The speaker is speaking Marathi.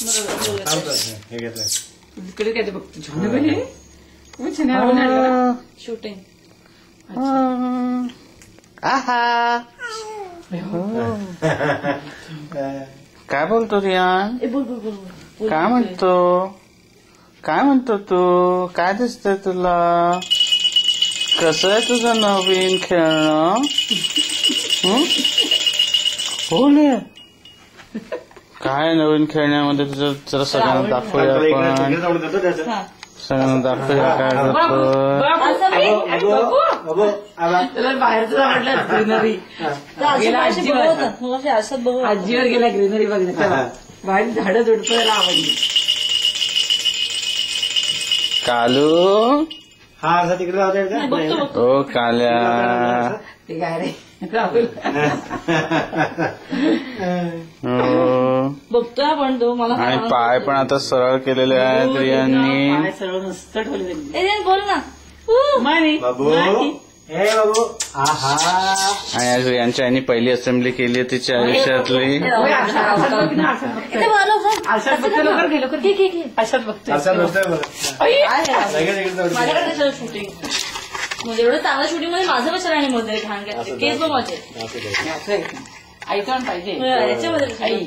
हे घेतलंय इकडे काय ते बघतो शूटिंग आहा काय बोलतो रियान? बोल बोल बोल बोल. काय म्हणतो? काय म्हणतो तू? काय दिसतंय तुला? कसं आहे तुझं नवीन खेळणं? बोले काय नवीन खेळण्यामध्ये तुझं जरा सगळ्यांना दाखवूया आपण. सगळ्यांना दाखवूया काय करतो बाहेरचं म्हटलं ग्रीनरी गेला आजीवर गेला ग्रीनरी बघण्याचा बाहेर झाडं झुडपायला आवडली. कालू हा असा तिकडे जाऊ ओ काल्या ते काय रे राहुल बघतोय आपण तो मला आणि पाय पण आता सरळ केलेले आहेत रियांनी. पाय सरळ मस्त ठेवले. बोल ना बाबू हे बाबू आहा आणि आज रियांच्या आईने पहिली असेंब्ली केली आहे तिच्या आयुष्यातली. अशात बघतोय असं नसतंय माझ्याकडे शूटिंग म्हणजे एवढं चांगलं शूटिंग मध्ये माझं कशाला आणि मध्ये घाण केस बघ माझे ऐकून पाहिजे याच्यामध्ये आई